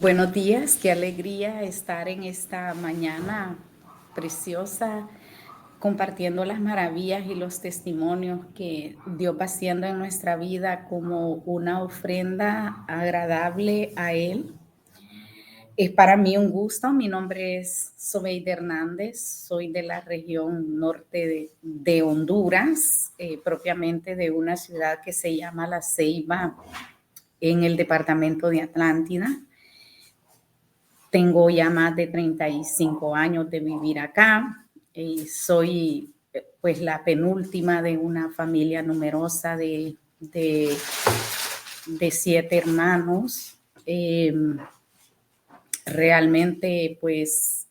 Buenos días, qué alegría estar en esta mañana preciosa compartiendo las maravillas y los testimonios que Dios va haciendo en nuestra vida como una ofrenda agradable a Él. Es para mí un gusto. Mi nombre es Sobeida Hernández, soy de la región norte de Honduras, propiamente de una ciudad que se llama La Ceiba, en el departamento de Atlántida. Tengo ya más de 35 años de vivir acá. Soy pues la penúltima de una familia numerosa de 7 hermanos. Realmente pues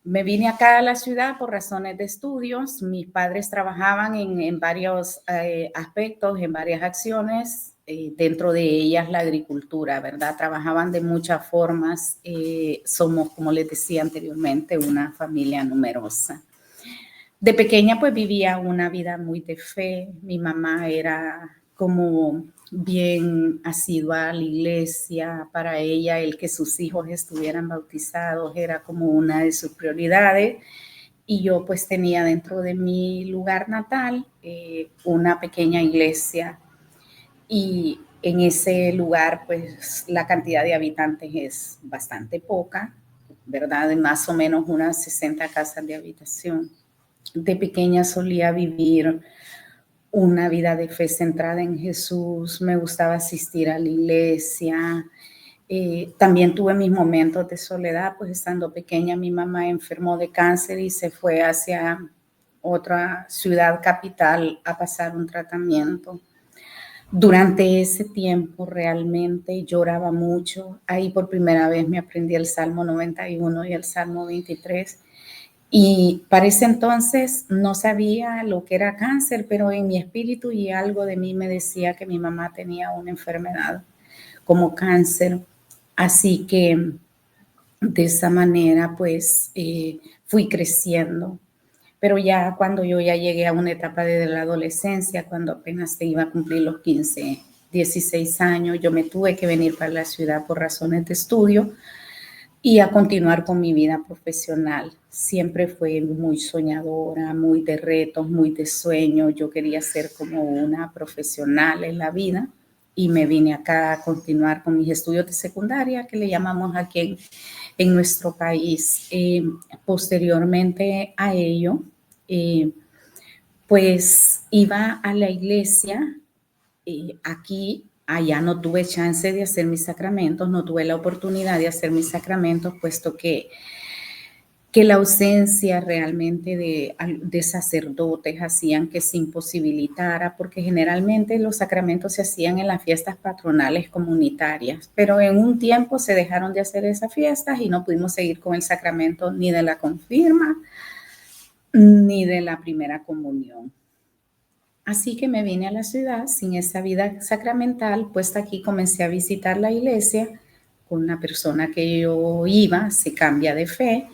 me vine acá a la ciudad por razones de estudios. Mis padres trabajaban en varios aspectos, en varias acciones, dentro de ellas la agricultura, ¿verdad? Trabajaban de muchas formas. Somos, como les decía anteriormente, una familia numerosa. De pequeña pues vivía una vida muy de fe. Mi mamá era como bien asidua a la iglesia. Para ella el que sus hijos estuvieran bautizados era como una de sus prioridades. Y yo pues tenía dentro de mi lugar natal una pequeña iglesia, y en ese lugar pues la cantidad de habitantes es bastante poca, ¿verdad? De más o menos unas 60 casas de habitación. De pequeña solía vivir una vida de fe centrada en Jesús. Me gustaba asistir a la iglesia. También tuve mis momentos de soledad, pues estando pequeña mi mamá enfermó de cáncer y se fue hacia otra ciudad capital a pasar un tratamiento. Durante ese tiempo realmente lloraba mucho. Ahí por primera vez me aprendí el Salmo 91 y el Salmo 23. Y para ese entonces no sabía lo que era cáncer, pero en mi espíritu y algo de mí me decía que mi mamá tenía una enfermedad como cáncer. Así que de esa manera pues fui creciendo. Pero ya cuando yo ya llegué a una etapa de la adolescencia, cuando apenas te iba a cumplir los 15, 16 años, yo me tuve que venir para la ciudad por razones de estudio y a continuar con mi vida profesional. Siempre fue muy soñadora, muy de retos, muy de sueños. Yo quería ser como una profesional en la vida y me vine acá a continuar con mis estudios de secundaria, que le llamamos aquí en nuestro país. Posteriormente a ello, pues iba a la iglesia. Aquí, allá no tuve chance de hacer mis sacramentos, no tuve la oportunidad de hacer mis sacramentos, puesto que la ausencia realmente de sacerdotes hacían que se imposibilitara, porque generalmente los sacramentos se hacían en las fiestas patronales comunitarias, pero en un tiempo se dejaron de hacer esas fiestas y no pudimos seguir con el sacramento ni de la confirma ni de la primera comunión. Así que me vine a la ciudad sin esa vida sacramental, pues aquí comencé a visitar la iglesia con una persona que yo iba, se cambia de fe,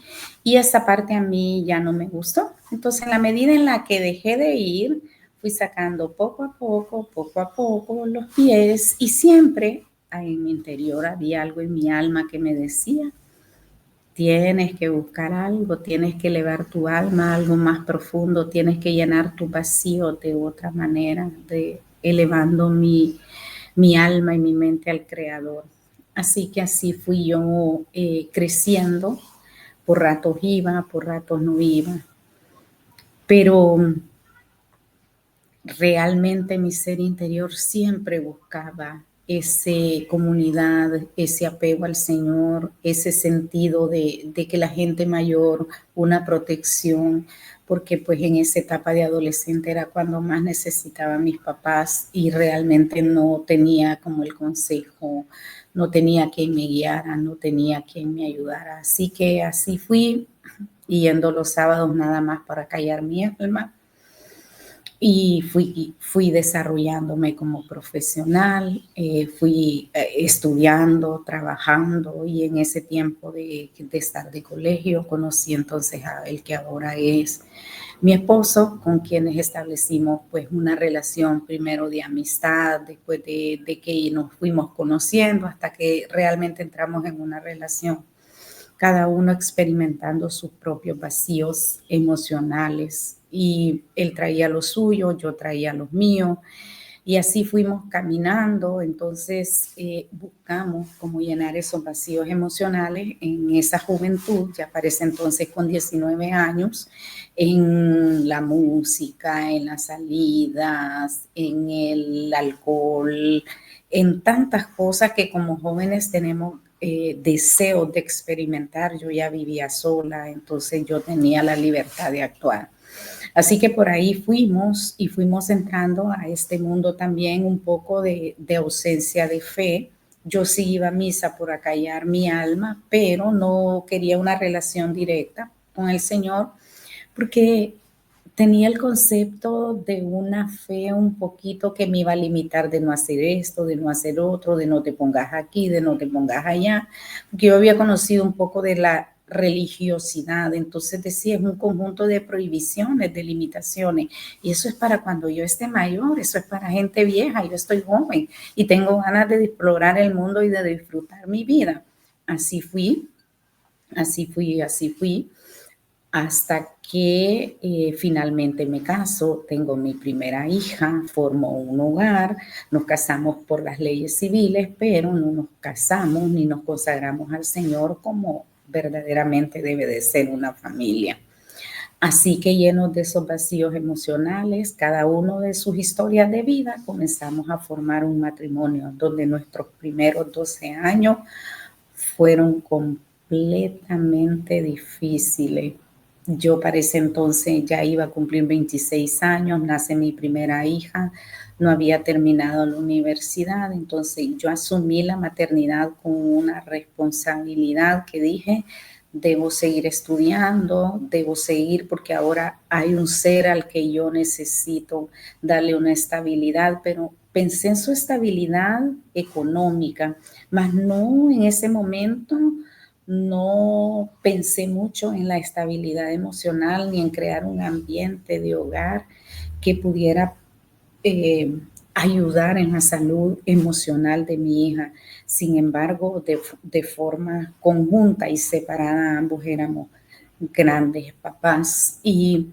y esa parte a mí ya no me gustó. Entonces, en la medida en la que dejé de ir, fui sacando poco a poco los pies, y siempre en mi interior había algo en mi alma que me decía: tienes que buscar algo, tienes que elevar tu alma a algo más profundo, tienes que llenar tu vacío de otra manera, elevando mi alma y mi mente al Creador. Así que así fui yo creciendo. Por ratos iba, por ratos no iba, pero realmente mi ser interior siempre buscaba esa comunidad, ese apego al Señor, ese sentido de que la gente mayor, una protección, porque pues en esa etapa de adolescente era cuando más necesitaba a mis papás y realmente no tenía como el consejo, no tenía quien me guiara, no tenía quien me ayudara. Así que así fui, yendo los sábados nada más para callar mi alma. y fui desarrollándome como profesional, fui estudiando, trabajando, y en ese tiempo de estar de colegio conocí entonces a el que ahora es mi esposo, con quienes establecimos pues una relación primero de amistad, después de que nos fuimos conociendo hasta que realmente entramos en una relación, cada uno experimentando sus propios vacíos emocionales, y él traía lo suyo, yo traía los míos, y así fuimos caminando. Entonces buscamos cómo llenar esos vacíos emocionales en esa juventud, ya parece entonces con 19 años, en la música, en las salidas, en el alcohol, en tantas cosas que como jóvenes tenemos deseo de experimentar. Yo ya vivía sola, entonces yo tenía la libertad de actuar. Así que por ahí fuimos y fuimos entrando a este mundo también un poco de ausencia de fe. Yo sí iba a misa por acallar mi alma, pero no quería una relación directa con el Señor porque tenía el concepto de una fe un poquito que me iba a limitar de no hacer esto, de no hacer otro, de no te pongas aquí, de no te pongas allá, porque yo había conocido un poco de la religiosidad, entonces decía, es un conjunto de prohibiciones, de limitaciones, y eso es para cuando yo esté mayor, eso es para gente vieja, yo estoy joven y tengo ganas de explorar el mundo y de disfrutar mi vida. Así fui, así fui, hasta que finalmente me caso, tengo mi primera hija, formo un hogar, nos casamos por las leyes civiles, pero no nos casamos ni nos consagramos al Señor como verdaderamente debe de ser una familia. Así que llenos de esos vacíos emocionales, cada uno de sus historias de vida, comenzamos a formar un matrimonio donde nuestros primeros 12 años fueron completamente difíciles. Yo para ese entonces ya iba a cumplir 26 años, nace mi primera hija, no había terminado la universidad, entonces yo asumí la maternidad con una responsabilidad que dije, debo seguir estudiando, debo seguir porque ahora hay un ser al que yo necesito darle una estabilidad, pero pensé en su estabilidad económica, mas no en ese momento. No pensé mucho en la estabilidad emocional ni en crear un ambiente de hogar que pudiera eh, ayudar en la salud emocional de mi hija. Sin embargo, de forma conjunta y separada, ambos éramos grandes papás, y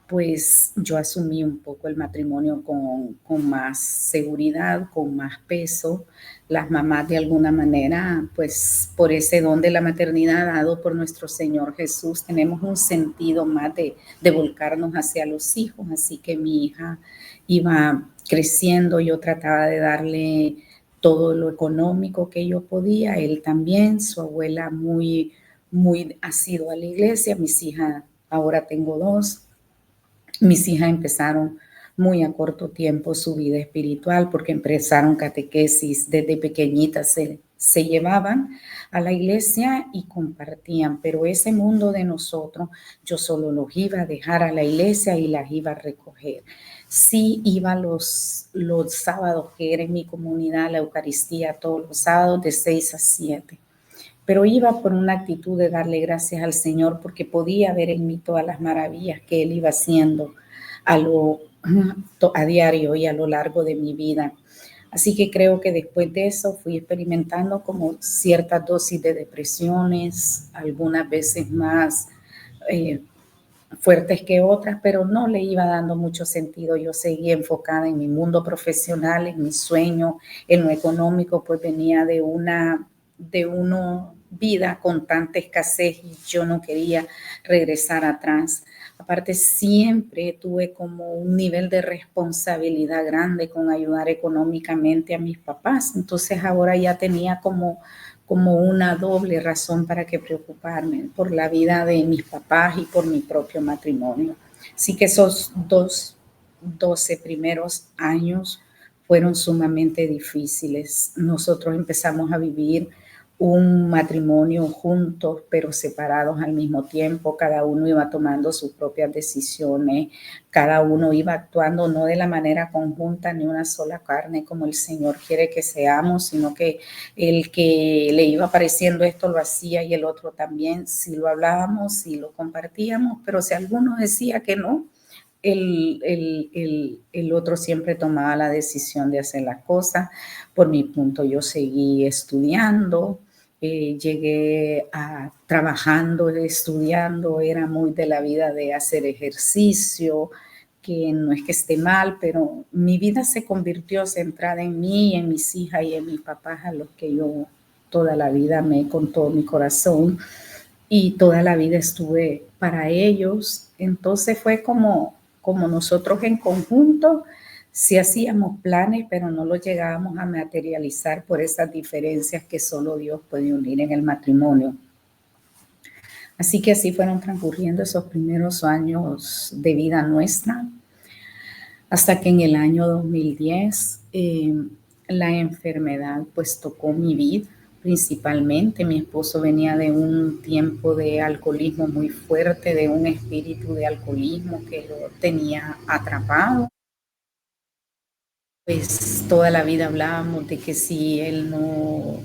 pues yo asumí un poco el matrimonio con más seguridad, con más peso. Las mamás de alguna manera, pues por ese don de la maternidad dado por nuestro Señor Jesús, tenemos un sentido más de volcarnos hacia los hijos. Así que mi hija iba creciendo, yo trataba de darle todo lo económico que yo podía, él también, su abuela muy asidua a la iglesia, mis hijas, ahora tengo dos. Mis hijas empezaron muy a corto tiempo su vida espiritual porque empezaron catequesis desde pequeñitas, se llevaban a la iglesia y compartían, pero ese mundo de nosotros, yo solo los iba a dejar a la iglesia y las iba a recoger. Sí iba los sábados, que era en mi comunidad, la Eucaristía, todos los sábados de 6 a 7, pero iba por una actitud de darle gracias al Señor porque podía ver en mí todas las maravillas que Él iba haciendo a diario y a lo largo de mi vida. Así que creo que después de eso fui experimentando como ciertas dosis de depresiones, algunas veces más eh, fuertes que otras, pero no le iba dando mucho sentido. Yo seguía enfocada en mi mundo profesional, en mi sueño, en lo económico, pues venía de una vida con tanta escasez y yo no quería regresar atrás. Aparte, siempre tuve como un nivel de responsabilidad grande con ayudar económicamente a mis papás. Entonces ahora ya tenía como una doble razón para que preocuparme por la vida de mis papás y por mi propio matrimonio. Así que esos 12 primeros años fueron sumamente difíciles. Nosotros empezamos a vivir un matrimonio juntos, pero separados al mismo tiempo. Cada uno iba tomando sus propias decisiones, cada uno iba actuando no de la manera conjunta ni una sola carne como el Señor quiere que seamos, sino que el que le iba pareciendo esto lo hacía y el otro también. Si lo hablábamos, si lo compartíamos, pero si alguno decía que no, el otro siempre tomaba la decisión de hacer las cosas. Por mi punto, yo seguí estudiando, llegué a trabajando, estudiando, era muy de la vida de hacer ejercicio, que no es que esté mal, pero mi vida se convirtió centrada en mí, en mis hijas y en mis papás, a los que yo toda la vida amé con todo mi corazón y toda la vida estuve para ellos. Entonces fue como nosotros en conjunto sí hacíamos planes, pero no los llegábamos a materializar por esas diferencias que solo Dios puede unir en el matrimonio. Así que así fueron transcurriendo esos primeros años de vida nuestra, hasta que en el año 2010 la enfermedad pues tocó mi vida. Principalmente mi esposo venía de un tiempo de alcoholismo muy fuerte, de un espíritu de alcoholismo que lo tenía atrapado. Pues toda la vida hablábamos de que si él no,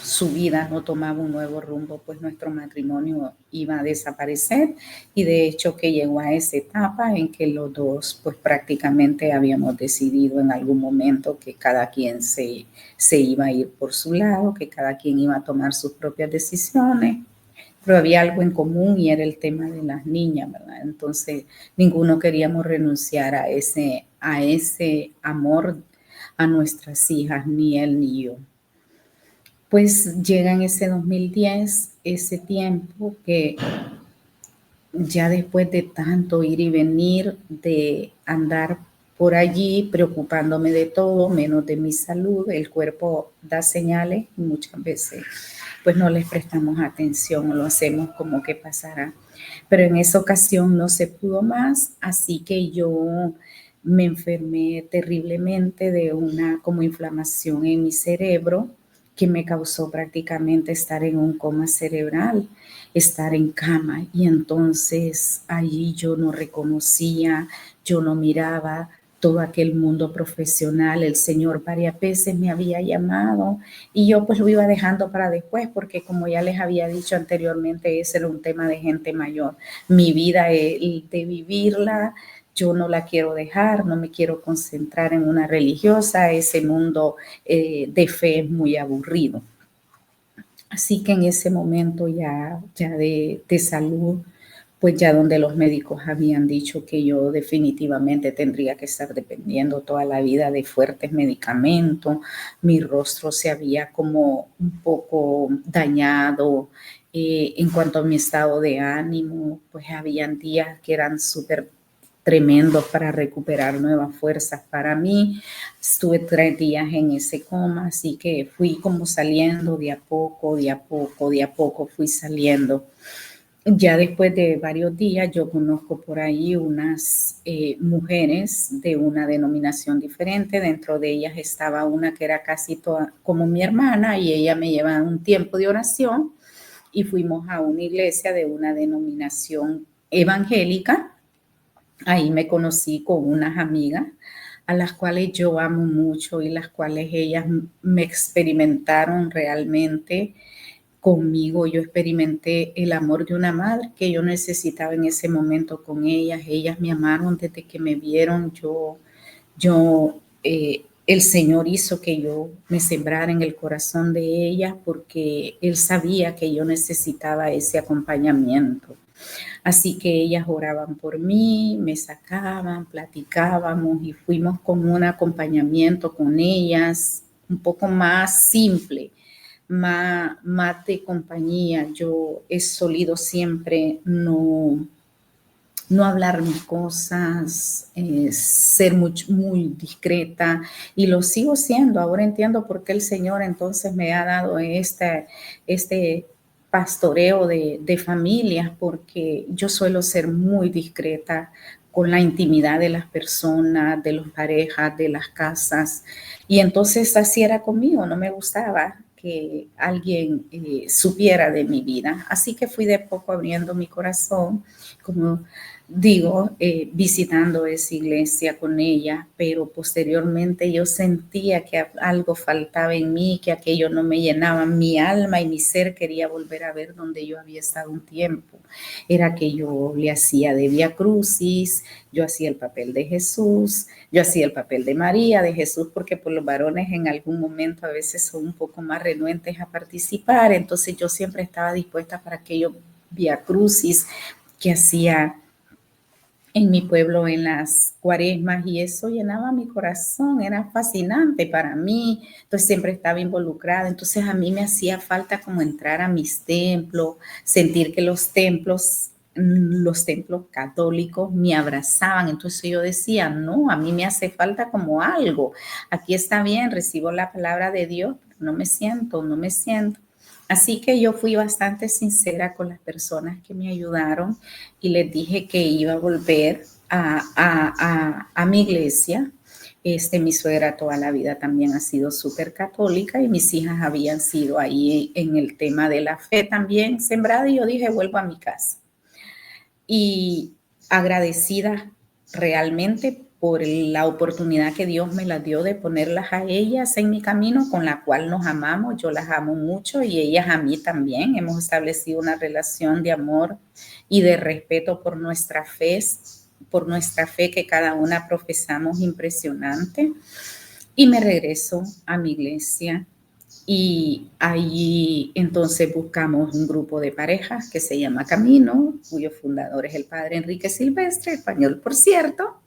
su vida no tomaba un nuevo rumbo, pues nuestro matrimonio iba a desaparecer. Y de hecho que llegó a esa etapa en que los dos pues prácticamente habíamos decidido en algún momento que cada quien se iba a ir por su lado, que cada quien iba a tomar sus propias decisiones. Pero había algo en común y era el tema de las niñas, ¿verdad? Entonces, ninguno queríamos renunciar a ese amor a nuestras hijas, ni él ni yo. Pues llega en ese 2010, ese tiempo que ya después de tanto ir y venir, de andar por allí preocupándome de todo, menos de mi salud, el cuerpo da señales y muchas veces pues no les prestamos atención o lo hacemos como que pasará. Pero en esa ocasión no se pudo más, así que yo me enfermé terriblemente de una como inflamación en mi cerebro que me causó prácticamente estar en un coma cerebral, estar en cama. Y entonces allí yo no reconocía, yo no miraba todo aquel mundo profesional. El Señor varias veces me había llamado y yo pues lo iba dejando para después porque como ya les había dicho anteriormente, ese era un tema de gente mayor. Mi vida de vivirla, yo no la quiero dejar, no me quiero concentrar en una religiosa, ese mundo de fe es muy aburrido. Así que en ese momento ya de salud, pues ya donde los médicos habían dicho que yo definitivamente tendría que estar dependiendo toda la vida de fuertes medicamentos, mi rostro se había como un poco dañado. En cuanto a mi estado de ánimo, pues habían días que eran súper tremendos para recuperar nuevas fuerzas para mí. Estuve 3 días en ese coma, así que fui como saliendo de a poco, de a poco, de a poco fui saliendo. Ya después de varios días yo conozco por ahí unas mujeres de una denominación diferente. Dentro de ellas estaba una que era casi toda como mi hermana y ella me lleva un tiempo de oración y fuimos a una iglesia de una denominación evangélica. Ahí me conocí con unas amigas a las cuales yo amo mucho y las cuales ellas me experimentaron realmente conmigo. Yo experimenté el amor de una madre que yo necesitaba en ese momento con ellas. Ellas me amaron desde que me vieron. El Señor hizo que yo me sembrara en el corazón de ellas porque Él sabía que yo necesitaba ese acompañamiento. Así que ellas oraban por mí, me sacaban, platicábamos y fuimos con un acompañamiento con ellas un poco más simple, más de compañía. Yo he solido siempre no hablar mis cosas, ser muy discreta y lo sigo siendo. Ahora entiendo por qué el Señor entonces me ha dado este pastoreo de familias, porque yo suelo ser muy discreta con la intimidad de las personas, de las parejas, de las casas. Y entonces así era conmigo, no me gustaba que alguien supiera de mi vida. Así que fui de poco abriendo mi corazón, como digo, visitando esa iglesia con ella, pero posteriormente yo sentía que algo faltaba en mí, que aquello no me llenaba. Mi alma y mi ser quería volver a ver donde yo había estado un tiempo. Era que yo le hacía de Vía Crucis, yo hacía el papel de Jesús, yo hacía el papel de María, de Jesús, porque por los varones en algún momento a veces son un poco más renuentes a participar, entonces yo siempre estaba dispuesta para aquello Vía Crucis que hacía en mi pueblo en las cuaresmas, y eso llenaba mi corazón, era fascinante para mí, entonces siempre estaba involucrada. Entonces a mí me hacía falta como entrar a mis templos, sentir que los templos católicos me abrazaban. Entonces yo decía, no, a mí me hace falta como algo, aquí está bien, recibo la palabra de Dios, no me siento. Así que yo fui bastante sincera con las personas que me ayudaron y les dije que iba a volver a mi iglesia. Mi suegra toda la vida también ha sido súper católica y mis hijas habían sido ahí en el tema de la fe también sembrada, y yo dije, vuelvo a mi casa. Y agradecida realmente por la oportunidad que Dios me la dio de ponerlas a ellas en mi camino, con la cual nos amamos. Yo las amo mucho y ellas a mí también. Hemos establecido una relación de amor y de respeto por nuestra fe que cada una profesamos impresionante. Y me regreso a mi iglesia. Y allí entonces buscamos un grupo de parejas que se llama Camino, cuyo fundador es el padre Enrique Silvestre, español por cierto.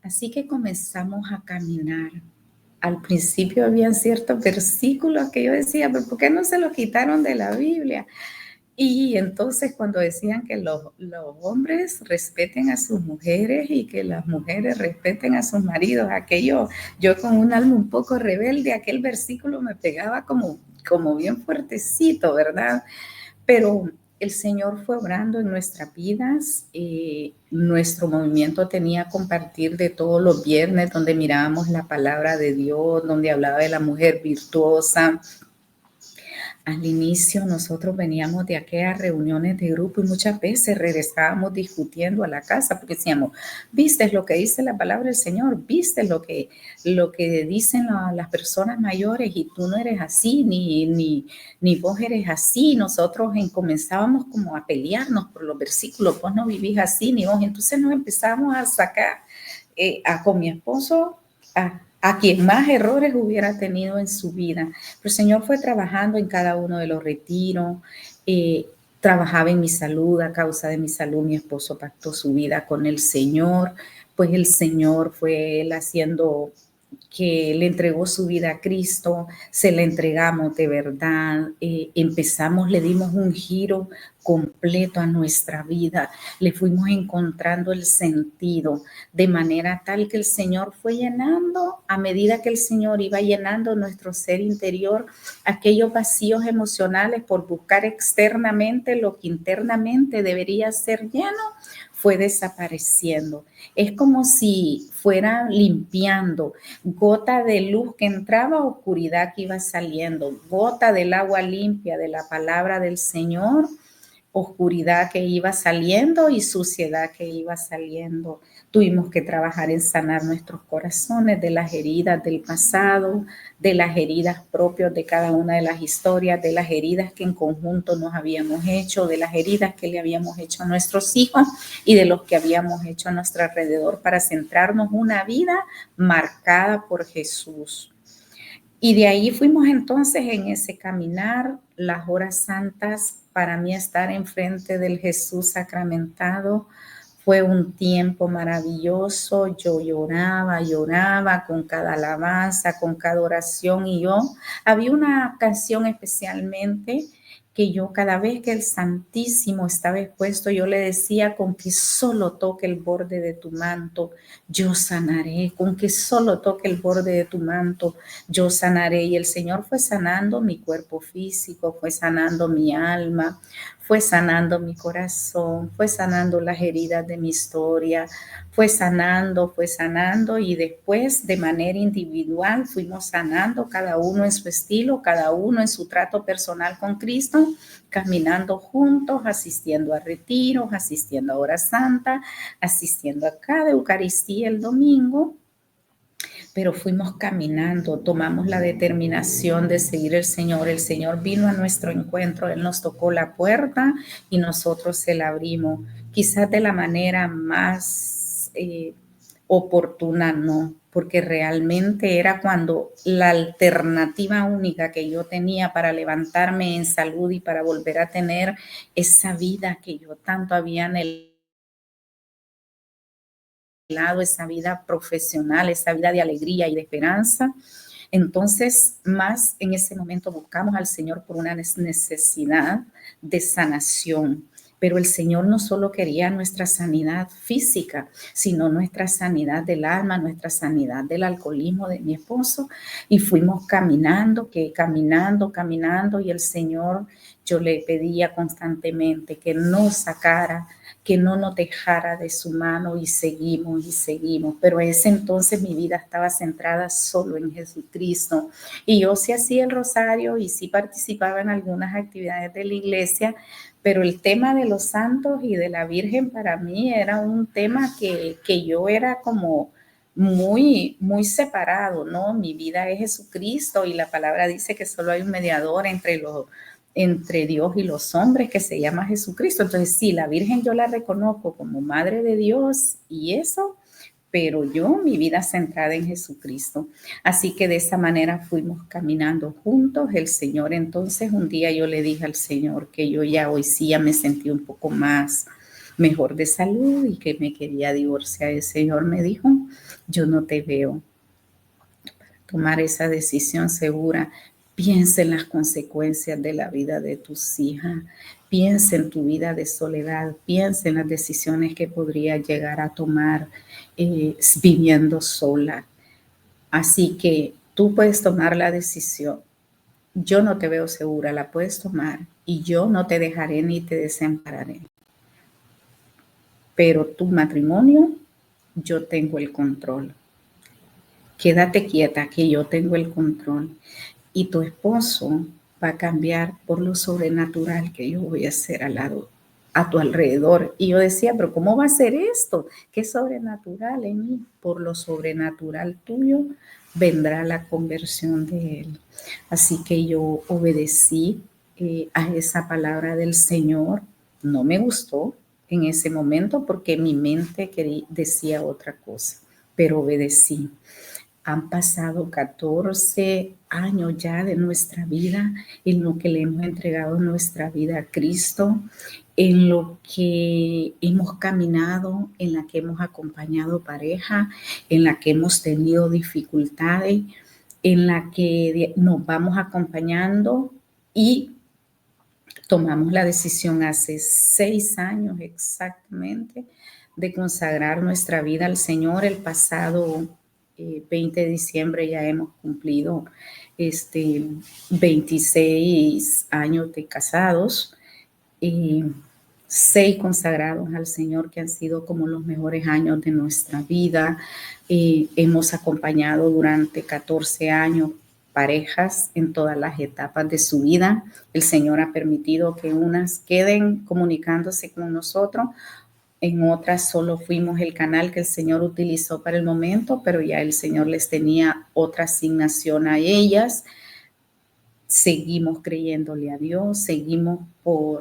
Así que comenzamos a caminar. Al principio habían ciertos versículos que yo decía, pero ¿por qué no se los quitaron de la Biblia? Y entonces cuando decían que los hombres respeten a sus mujeres y que las mujeres respeten a sus maridos, aquello, yo con un alma un poco rebelde, aquel versículo me pegaba como bien fuertecito, ¿verdad? Pero el Señor fue obrando en nuestras vidas. Nuestro movimiento tenía compartir de todos los viernes, donde mirábamos la palabra de Dios, donde hablaba de la mujer virtuosa. Al inicio nosotros veníamos de aquellas reuniones de grupo y muchas veces regresábamos discutiendo a la casa porque decíamos, viste lo que dice la palabra del Señor, viste lo que dicen las personas mayores, y tú no eres así, ni vos eres así. Nosotros comenzábamos como a pelearnos por los versículos, vos no vivís así, ni vos. Entonces nos empezamos a sacar con mi esposo a quien más errores hubiera tenido en su vida. Pero el Señor fue trabajando en cada uno de los retiros. Trabajaba en mi salud. A causa de mi salud, mi esposo pactó su vida con el Señor. Pues el Señor fue él haciendo que le entregó su vida a Cristo, se la entregamos de verdad, empezamos, le dimos un giro completo a nuestra vida, le fuimos encontrando el sentido, de manera tal que el Señor fue llenando, a medida que el Señor iba llenando nuestro ser interior, aquellos vacíos emocionales por buscar externamente lo que internamente debería ser lleno, fue desapareciendo. Es como si fuera limpiando, gota de luz que entraba, oscuridad que iba saliendo, gota del agua limpia de la palabra del Señor, oscuridad que iba saliendo y suciedad que iba saliendo. Tuvimos que trabajar en sanar nuestros corazones de las heridas del pasado, de las heridas propias de cada una de las historias, de las heridas que en conjunto nos habíamos hecho, de las heridas que le habíamos hecho a nuestros hijos y de los que habíamos hecho a nuestro alrededor, para centrarnos una vida marcada por Jesús. Y de ahí fuimos entonces en ese caminar, las horas santas. Para mí estar enfrente del Jesús sacramentado fue un tiempo maravilloso. Yo lloraba con cada alabanza, con cada oración. Y había una canción especialmente que yo, cada vez que el Santísimo estaba expuesto, yo le decía, con que solo toque el borde de tu manto, yo sanaré. Con que solo toque el borde de tu manto, yo sanaré. Y el Señor fue sanando mi cuerpo físico, fue sanando mi alma, fue sanando mi corazón, fue sanando las heridas de mi historia, fue sanando y después de manera individual fuimos sanando cada uno en su estilo, cada uno en su trato personal con Cristo, caminando juntos, asistiendo a retiros, asistiendo a hora santa, asistiendo a cada Eucaristía el domingo. Pero fuimos caminando, tomamos la determinación de seguir al Señor. El Señor vino a nuestro encuentro, Él nos tocó la puerta y nosotros se la abrimos. Quizás de la manera más oportuna, no, porque realmente era cuando la alternativa única que yo tenía para levantarme en salud y para volver a tener esa vida que yo tanto había anhelado, esa vida profesional, esa vida de alegría y de esperanza. Entonces, más en ese momento buscamos al Señor por una necesidad de sanación. Pero el Señor no solo quería nuestra sanidad física, sino nuestra sanidad del alma, nuestra sanidad del alcoholismo de mi esposo. Y fuimos caminando, caminando, y el Señor, yo le pedía constantemente que nos sacara, que no nos dejara de su mano y seguimos. Pero en ese entonces mi vida estaba centrada solo en Jesucristo y yo sí hacía el rosario y sí participaba en algunas actividades de la iglesia, pero el tema de los santos y de la Virgen para mí era un tema que yo era como muy separado, ¿no? Mi vida es Jesucristo y la palabra dice que solo hay un mediador entre Dios y los hombres que se llama Jesucristo. Entonces, sí, la Virgen yo la reconozco como Madre de Dios y eso, pero yo mi vida centrada en Jesucristo. Así que de esa manera fuimos caminando juntos. El Señor, entonces, un día yo le dije al Señor que yo ya hoy sí ya me sentí un poco más mejor de salud y que me quería divorciar. El Señor me dijo, yo no te veo tomar esa decisión segura. Piensa en las consecuencias de la vida de tus hijas, piensa en tu vida de soledad, piensa en las decisiones que podrías llegar a tomar viviendo sola. Así que tú puedes tomar la decisión. Yo no te veo segura, la puedes tomar y yo no te dejaré ni te desampararé. Pero tu matrimonio, yo tengo el control. Quédate quieta que yo tengo el control. Y tu esposo va a cambiar por lo sobrenatural que yo voy a hacer a tu alrededor. Y yo decía, pero ¿cómo va a ser esto? ¿Qué sobrenatural en mí? Por lo sobrenatural tuyo vendrá la conversión de él. Así que yo obedecí a esa palabra del Señor. No me gustó en ese momento porque mi mente decía otra cosa, pero obedecí. Han pasado 14 años ya de nuestra vida en lo que le hemos entregado nuestra vida a Cristo, en lo que hemos caminado, en la que hemos acompañado pareja, en la que hemos tenido dificultades, en la que nos vamos acompañando y tomamos la decisión hace 6 años exactamente de consagrar nuestra vida al Señor. El pasado 20 de diciembre ya hemos cumplido 26 años de casados y 6 consagrados al Señor que han sido como los mejores años de nuestra vida. Hemos acompañado durante 14 años parejas en todas las etapas de su vida. El Señor ha permitido que unas queden comunicándose con nosotros, en otras solo fuimos el canal que el Señor utilizó para el momento, pero ya el Señor les tenía otra asignación a ellas. Seguimos creyéndole a Dios, seguimos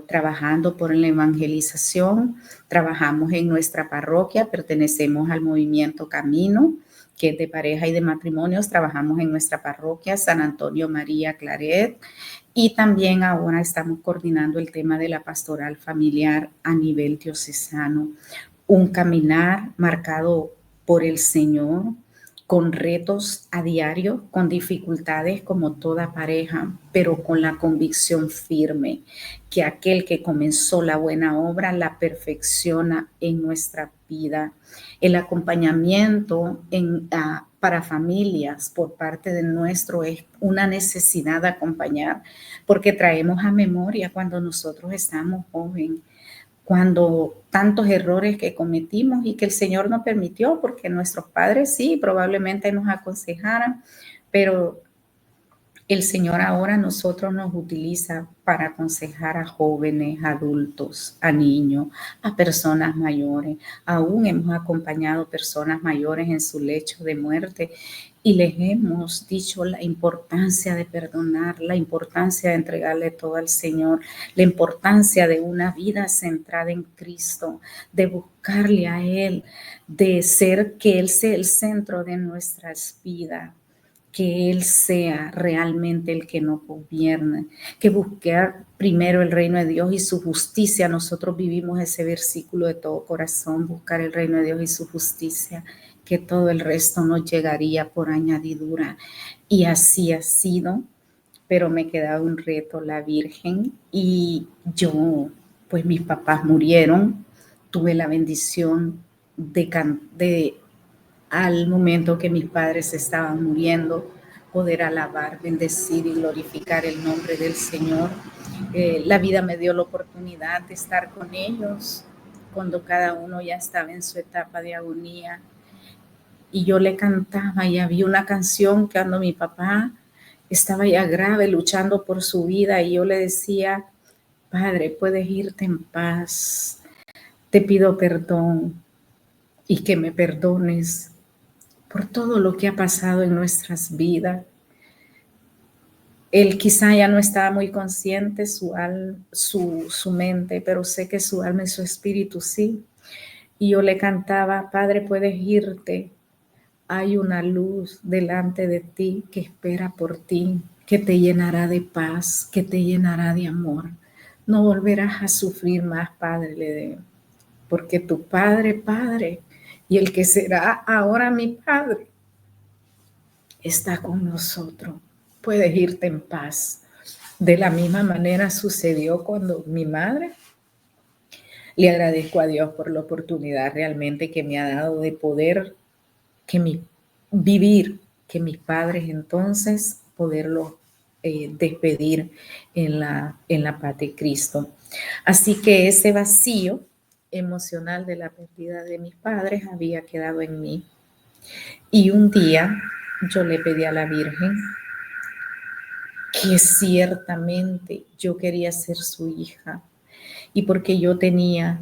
trabajando por la evangelización, trabajamos en nuestra parroquia, pertenecemos al movimiento Camino, que es de pareja y de matrimonios, trabajamos en nuestra parroquia San Antonio María Claret y también ahora estamos coordinando el tema de la pastoral familiar a nivel diocesano. Un caminar marcado por el Señor, con retos a diario, con dificultades como toda pareja, pero con la convicción firme que aquel que comenzó la buena obra la perfecciona en nuestra vida. El acompañamiento para familias por parte de nuestro es una necesidad de acompañar, porque traemos a memoria cuando nosotros estamos jóvenes, cuando tantos errores que cometimos y que el Señor no permitió, porque nuestros padres sí, probablemente nos aconsejaran, pero el Señor ahora nosotros nos utiliza para aconsejar a jóvenes, adultos, a niños, a personas mayores. Aún hemos acompañado personas mayores en su lecho de muerte y les hemos dicho la importancia de perdonar, la importancia de entregarle todo al Señor, la importancia de una vida centrada en Cristo, de buscarle a Él, de ser que Él sea el centro de nuestras vidas, que Él sea realmente el que nos gobierne, que buscar primero el reino de Dios y su justicia. Nosotros vivimos ese versículo de todo corazón, buscar el reino de Dios y su justicia, que todo el resto nos llegaría por añadidura. Y así ha sido, pero me quedaba un reto, la Virgen, y yo, pues mis papás murieron, tuve la bendición de al momento que mis padres estaban muriendo, poder alabar, bendecir y glorificar el nombre del Señor. La vida me dio la oportunidad de estar con ellos cuando cada uno ya estaba en su etapa de agonía. Y yo le cantaba y había una canción que cuando mi papá estaba ya grave, luchando por su vida, y yo le decía: Padre, puedes irte en paz. Te pido perdón y que me perdones por todo lo que ha pasado en nuestras vidas. Él quizá ya no estaba muy consciente, su mente, pero sé que su alma y su espíritu sí. Y yo le cantaba: Padre, puedes irte. Hay una luz delante de ti que espera por ti, que te llenará de paz, que te llenará de amor. No volverás a sufrir más, Padre, le digo, porque tu Padre, Padre, y el que será ahora mi Padre, está con nosotros. Puedes irte en paz. De la misma manera sucedió cuando mi madre, le agradezco a Dios por la oportunidad realmente que me ha dado de poder vivir, que mis padres entonces poderlos despedir en la paz de Cristo. Así que ese vacío emocional de la pérdida de mis padres había quedado en mí. Y un día yo le pedí a la Virgen que ciertamente yo quería ser su hija, y porque yo tenía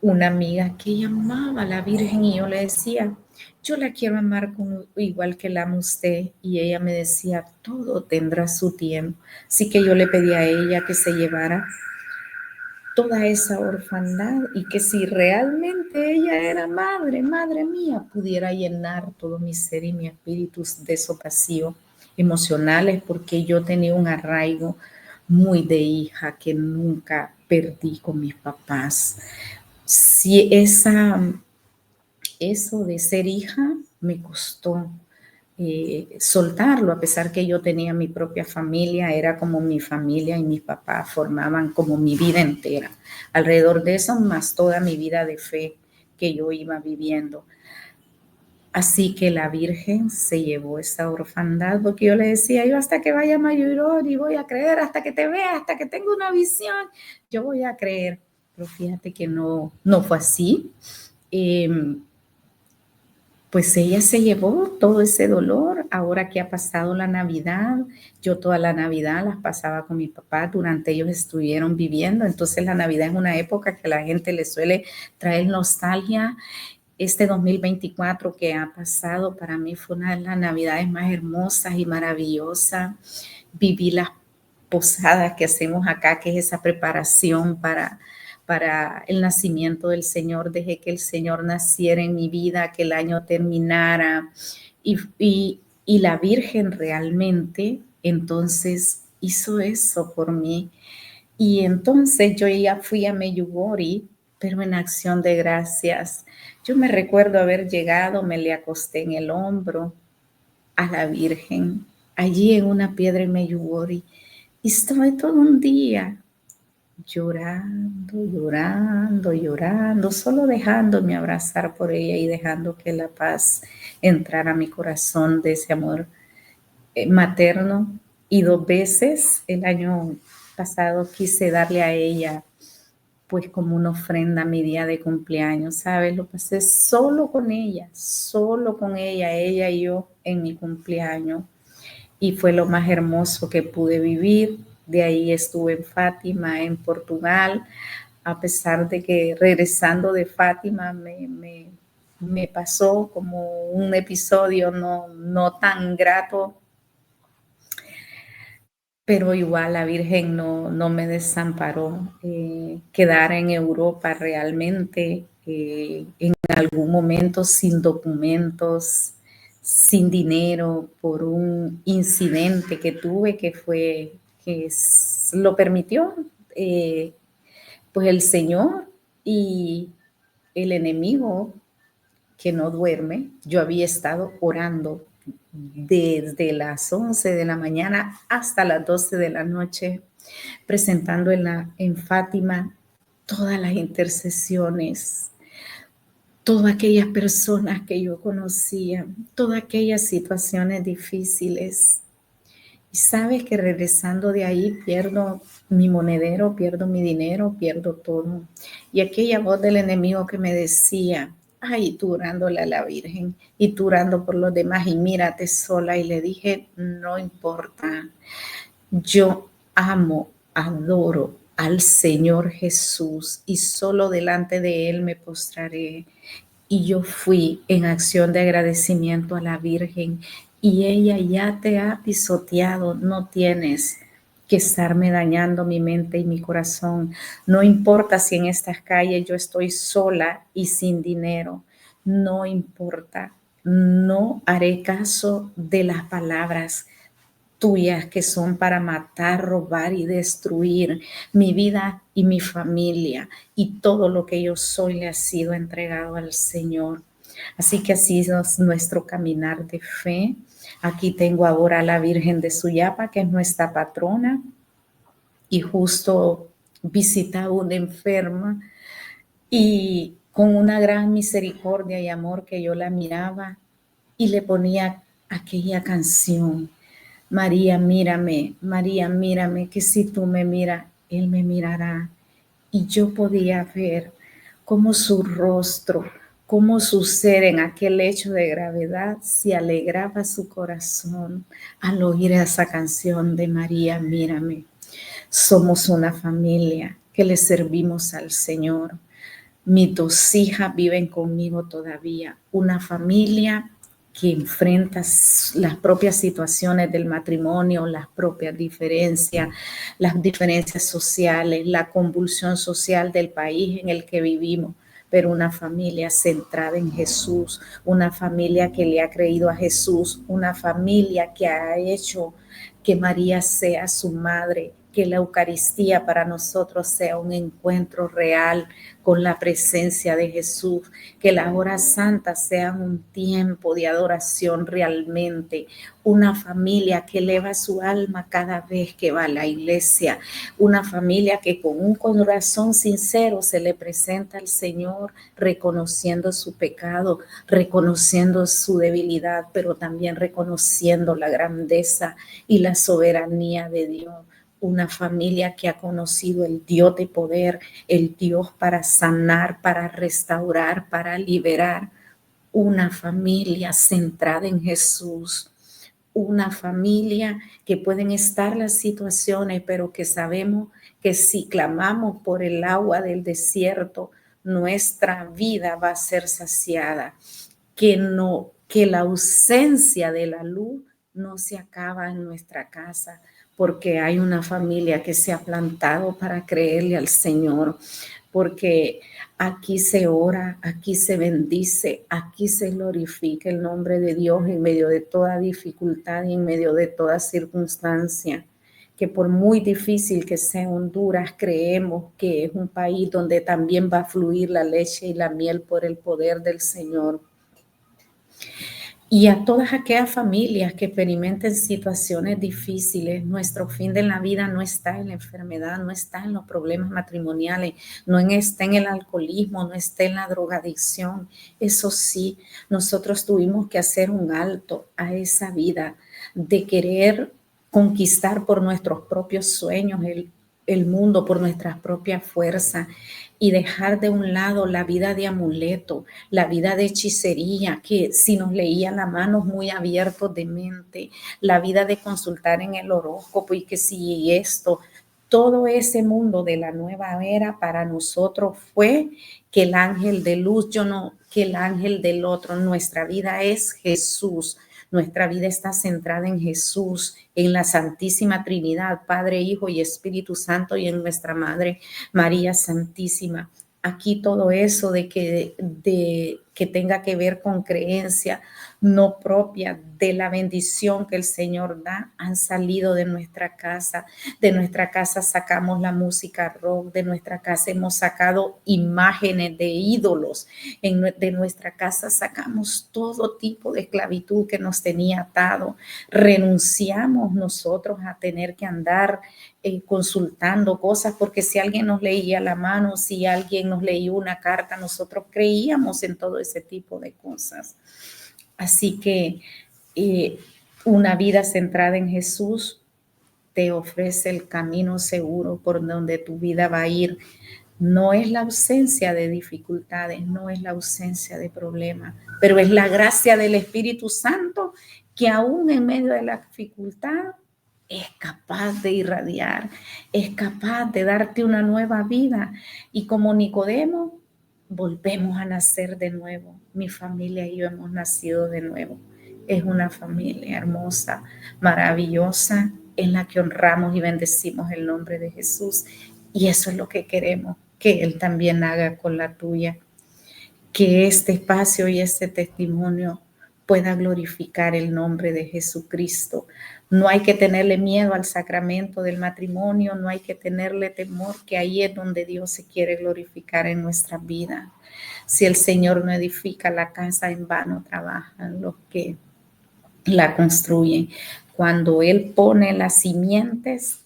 una amiga que llamaba a la Virgen y yo le decía: yo la quiero amar igual que la ama usted, y ella me decía: todo tendrá su tiempo. Así que yo le pedí a ella que se llevara toda esa orfandad y que si realmente ella era madre, madre mía, pudiera llenar todo mi ser y mi espíritu de esos vacíos emocionales, porque yo tenía un arraigo muy de hija que nunca perdí con mis papás. Si eso de ser hija me costó soltarlo, a pesar que yo tenía mi propia familia, era como mi familia y mis papás formaban como mi vida entera. Alrededor de eso, más toda mi vida de fe que yo iba viviendo. Así que la Virgen se llevó esa orfandad, porque yo le decía: yo hasta que vaya mayor y voy a creer, hasta que te vea, hasta que tenga una visión, yo voy a creer. Pero fíjate que no fue así. Pues ella se llevó todo ese dolor. Ahora que ha pasado la Navidad, yo toda la Navidad las pasaba con mi papá, durante ellos estuvieron viviendo. Entonces la Navidad es una época que a la gente le suele traer nostalgia. Este 2024 que ha pasado para mí fue una de las Navidades más hermosas y maravillosas. Viví las posadas que hacemos acá, que es esa preparación para el nacimiento del Señor. Dejé que el Señor naciera en mi vida, que el año terminara, y la Virgen realmente entonces hizo eso por mí. Y entonces yo ya fui a Medjugorje, pero en acción de gracias. Yo me recuerdo haber llegado, me le acosté en el hombro a la Virgen, allí en una piedra en Medjugorje, y estuve todo un día llorando, llorando, llorando, solo dejándome abrazar por ella y dejando que la paz entrara a mi corazón de ese amor materno. Y 2 veces el año pasado quise darle a ella pues como una ofrenda a mi día de cumpleaños, ¿sabes? Lo pasé solo con ella y yo en mi cumpleaños. Y fue lo más hermoso que pude vivir. De ahí estuve en Fátima, en Portugal, a pesar de que regresando de Fátima me pasó como un episodio no tan grato, pero igual la Virgen no me desamparó. Quedar en Europa realmente en algún momento sin documentos, sin dinero, por un incidente que tuve lo permitió pues el Señor y el enemigo que no duerme. Yo había estado orando desde las 11 de la mañana hasta las 12 de la noche, presentando en Fátima todas las intercesiones, todas aquellas personas que yo conocía, todas aquellas situaciones difíciles. Y sabes que regresando de ahí pierdo mi monedero, pierdo mi dinero, pierdo todo. Y aquella voz del enemigo que me decía, ay, tú orándole a la Virgen y tú orando por los demás y mírate sola. Y le dije, no importa, yo amo, adoro al Señor Jesús y solo delante de Él me postraré. Y yo fui en acción de agradecimiento a la Virgen y ella ya te ha pisoteado, no tienes que estarme dañando mi mente y mi corazón. No importa si en estas calles yo estoy sola y sin dinero, no importa, no haré caso de las palabras tuyas que son para matar, robar y destruir mi vida y mi familia, y todo lo que yo soy le ha sido entregado al Señor. Así que así es nuestro caminar de fe. Aquí tengo ahora a la Virgen de Suyapa, que es nuestra patrona, y justo visitaba una enferma y con una gran misericordia y amor que yo la miraba y le ponía aquella canción. María, mírame, que si tú me miras, Él me mirará. Y yo podía ver cómo su rostro, cómo su ser en aquel hecho de gravedad se alegraba su corazón al oír esa canción de María, mírame. Somos una familia que le servimos al Señor. Mis 2 hijas viven conmigo todavía, una familia que enfrenta las propias situaciones del matrimonio, las propias diferencias, las diferencias sociales, la convulsión social del país en el que vivimos, pero una familia centrada en Jesús, una familia que le ha creído a Jesús, una familia que ha hecho que María sea su madre, que la Eucaristía para nosotros sea un encuentro real con la presencia de Jesús, que las horas santas sean un tiempo de adoración realmente, una familia que eleva su alma cada vez que va a la iglesia, una familia que con un corazón sincero se le presenta al Señor, reconociendo su pecado, reconociendo su debilidad, pero también reconociendo la grandeza y la soberanía de Dios. Una familia que ha conocido el Dios de poder, el Dios para sanar, para restaurar, para liberar. Una familia centrada en Jesús. Una familia que pueden estar las situaciones, pero que sabemos que si clamamos por el agua del desierto, nuestra vida va a ser saciada. Que la ausencia de la luz no se acaba en nuestra casa, porque hay una familia que se ha plantado para creerle al Señor, porque aquí se ora, aquí se bendice, aquí se glorifica el nombre de Dios en medio de toda dificultad y en medio de toda circunstancia. Que por muy difícil que sea Honduras, creemos que es un país donde también va a fluir la leche y la miel por el poder del Señor. Y a todas aquellas familias que experimenten situaciones difíciles, nuestro fin de la vida no está en la enfermedad, no está en los problemas matrimoniales, no está en el alcoholismo, no está en la drogadicción. Eso sí, nosotros tuvimos que hacer un alto a esa vida de querer conquistar por nuestros propios sueños el mundo, por nuestras propias fuerzas y dejar de un lado la vida de amuleto, la vida de hechicería, que si nos leían las manos muy abiertos de mente, la vida de consultar en el horóscopo y que si esto, todo ese mundo de la nueva era para nosotros fue que el ángel de luz, yo no, que el ángel del otro, nuestra vida es Jesús. Nuestra vida está centrada en Jesús, en la Santísima Trinidad, Padre, Hijo y Espíritu Santo, y en nuestra Madre María Santísima. Aquí todo eso de que tenga que ver con creencia no propia de la bendición que el Señor da, han salido de nuestra casa. De nuestra casa sacamos la música rock, de nuestra casa hemos sacado imágenes de ídolos, de nuestra casa sacamos todo tipo de esclavitud que nos tenía atado. Renunciamos nosotros a tener que andar consultando cosas, porque si alguien nos leía la mano, si alguien nos leía una carta, nosotros creíamos en todo ese tipo de cosas. Así que una vida centrada en Jesús te ofrece el camino seguro por donde tu vida va a ir. No es la ausencia de dificultades, no es la ausencia de problemas, pero es la gracia del Espíritu Santo que aún en medio de la dificultad es capaz de irradiar, es capaz de darte una nueva vida. Y como Nicodemo, volvemos a nacer de nuevo. Mi familia y yo hemos nacido de nuevo. Es una familia hermosa, maravillosa, en la que honramos y bendecimos el nombre de Jesús. Y eso es lo que queremos que Él también haga con la tuya. Que este espacio y este testimonio pueda glorificar el nombre de Jesucristo. No hay que tenerle miedo al sacramento del matrimonio, no hay que tenerle temor, que ahí es donde Dios se quiere glorificar en nuestra vida. Si el Señor no edifica la casa, en vano trabajan los que la construyen. Cuando Él pone las simientes,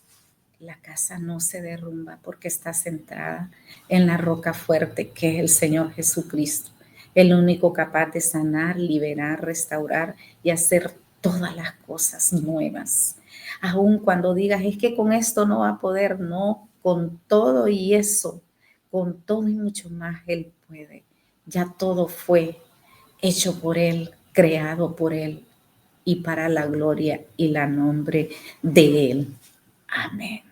la casa no se derrumba porque está centrada en la roca fuerte que es el Señor Jesucristo, el único capaz de sanar, liberar, restaurar y hacer todas las cosas nuevas. Aun cuando digas, es que con esto no va a poder, no, con todo y eso, con todo y mucho más Él puede. Ya todo fue hecho por Él, creado por Él y para la gloria y la nombre de Él. Amén.